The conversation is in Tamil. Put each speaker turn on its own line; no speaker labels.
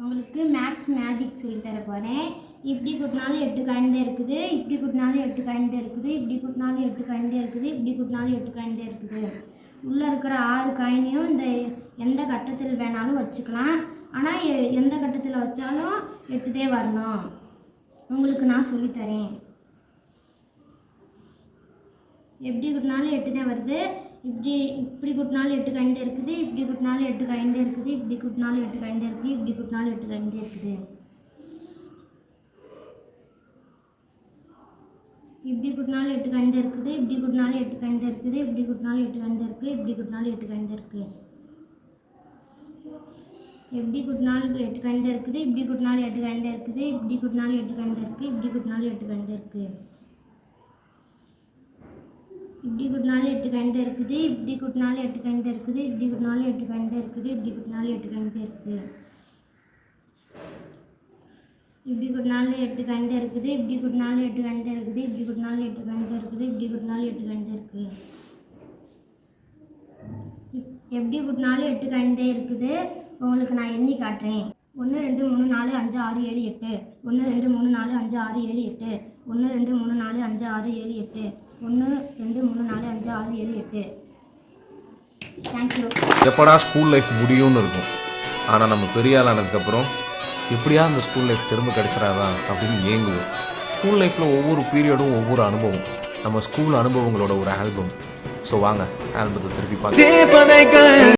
உங்களுக்கு மேக்ஸ் மேஜிக் சொல்லி தர போகிறேன். இப்படி கூட்டினாலும் 8 காயின்தே இருக்குது, இப்படி கூட்டினாலும் 8 காயின்தே இருக்குது, இப்படி கூட்டினாலும் 8 காயின்தே இருக்குது, இப்படி கூட்டினாலும் 8 காயின்தே இருக்குது. உள்ளே இருக்கிற 6 காயினையும் இந்த எந்த கட்டத்தில் வேணாலும் வச்சுக்கலாம். ஆனால் எந்த கட்டத்தில் வச்சாலும் 8 வரணும். உங்களுக்கு நான் சொல்லித்தரேன். எப்படி கூட்டினாலும் 8 வருது. இப்படி கூட்டினாலும் 8 காயின்தே இருக்குது, இப்படி கூட்டினாலும் 8 காயின்தே இருக்குது, இப்படி கூட்டினாலும் 8 காயின்தே இருக்குது, இப்படி கூட்டினாலும் 8 காயின்தே இருக்குது. இப்படி கூட்டினாலும் 8 காயின்தே இருக்குது, இப்படி கூட்டினாலும் 8 காயின்தே இருக்குது, இப்படி கூட்டினாலும் 8 காயின்தே இருக்குது, இப்படி கூட்டினாலும் 8 காயின்தே இருக்குது. எப்படி கூட்டினாலும் 8 காயின்தே இருக்குது, இப்படி கூட்டினாலும் 8 காயின்தே இருக்குது, இப்படி கூட்டினாலும் 8 காயின்தே இருக்குது, இப்படி கூட்டினாலும் 8 காயின்தே இருக்குது. இப்படி கூட்டினாலும் 8 காயின்தே இருக்குது, இப்படி கூட்டினாலும் 8 காயின்தே இருக்குது, இப்படி கூட்டினாலும் 8 காயின்தே இருக்குது, இப்படி கூட்டினாலும் 8 காயின்தே இருக்குது. இப்படி கூட்டினாலும் 8 காயின்தே இருக்குது, இப்படி கூட்டினாலும் 8 காயின்தே இருக்குது, இப்படி கூட்டினாலும் 8 காயின்தே இருக்குது, இப்படி கூட்டினாலும் 8 காயின்தே இருக்குது. எப்படி கூட்டினாலும் 8 காயின்தே இருக்குது. உங்களுக்கு நான் எண்ணி காட்டுறேன். 1 2 3 4 5 6 7 8. 1 2 3 4 5 6 7 8. 1 2 3 4 5 6 7 8. 1 2 3 4 5 6 7 8. தேங்க்யூ.
எப்படா ஸ்கூல் லைஃப் முடியும்னு இருக்கும். ஆனால் நம்ம பெரிய ஆள் ஆனதுக்கப்புறம் எப்படியா அந்த ஸ்கூல் லைஃப் திரும்ப கிடைச்சிடாதா அப்படின்னு ஏங்குவோம். ஸ்கூல் லைஃப்பில் ஒவ்வொரு பீரியடும் ஒவ்வொரு அனுபவம். நம்ம ஸ்கூல் அனுபவங்களோட ஒரு ஆல்பம். ஸோ வாங்க ஆல்பத்தை திருப்பி பார்க்கலாம்.